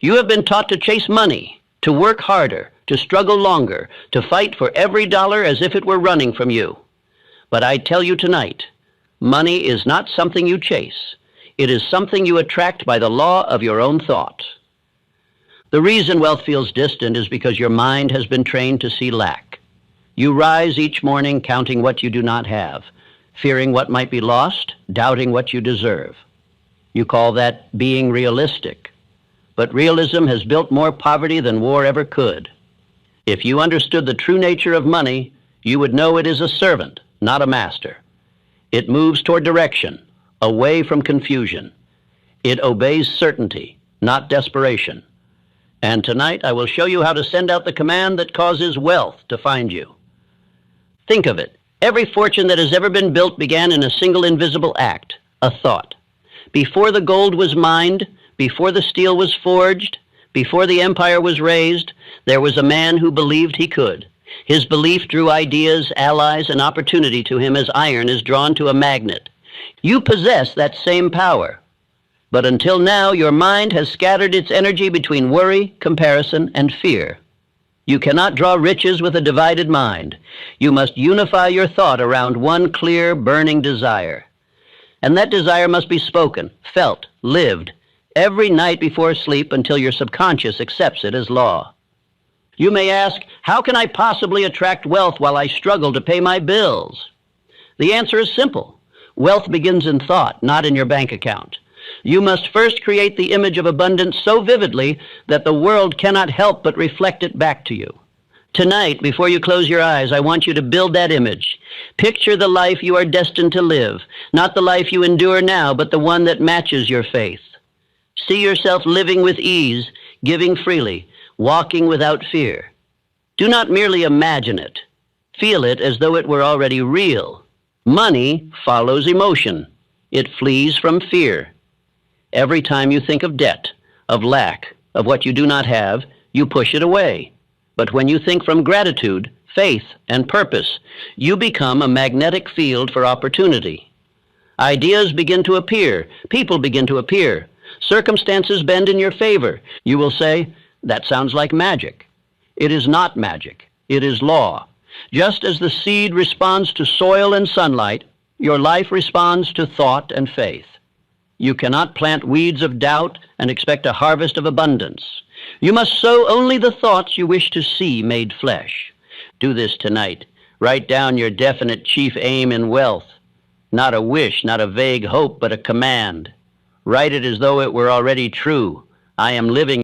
You have been taught to chase money, to work harder, to struggle longer, to fight for every dollar as if it were running from you. But I tell you tonight, money is not something you chase. It is something you attract by the law of your own thought. The reason wealth feels distant is because your mind has been trained to see lack. You rise each morning counting what you do not have, fearing what might be lost, doubting what you deserve. You call that being realistic. But realism has built more poverty than war ever could. If you understood the true nature of money, you would know it is a servant, not a master. It moves toward direction, away from confusion. It obeys certainty, not desperation. And tonight I will show you how to send out the command that causes wealth to find you. Think of it. Every fortune that has ever been built began in a single invisible act, a thought. Before the gold was mined, before the steel was forged, before the empire was raised, there was a man who believed he could. His belief drew ideas, allies, and opportunity to him as iron is drawn to a magnet. You possess that same power. But until now, your mind has scattered its energy between worry, comparison, and fear. You cannot draw riches with a divided mind. You must unify your thought around one clear, burning desire. And that desire must be spoken, felt, lived, every night before sleep until your subconscious accepts it as law. You may ask, how can I possibly attract wealth while I struggle to pay my bills? The answer is simple. Wealth begins in thought, not in your bank account. You must first create the image of abundance so vividly that the world cannot help but reflect it back to you. Tonight, before you close your eyes, I want you to build that image. Picture the life you are destined to live, not the life you endure now, but the one that matches your faith. See yourself living with ease, giving freely, walking without fear. Do not merely imagine it. Feel it as though it were already real. Money follows emotion. It flees from fear. Every time you think of debt, of lack, of what you do not have, you push it away. But when you think from gratitude, faith, and purpose, you become a magnetic field for opportunity. Ideas begin to appear. People begin to appear. Circumstances bend in your favor. You will say, that sounds like magic. It is not magic. It is law. Just as the seed responds to soil and sunlight, your life responds to thought and faith. You cannot plant weeds of doubt and expect a harvest of abundance. You must sow only the thoughts you wish to see made flesh. Do this tonight. Write down your definite chief aim in wealth. Not a wish, not a vague hope, but a command. Write it as though it were already true. I am living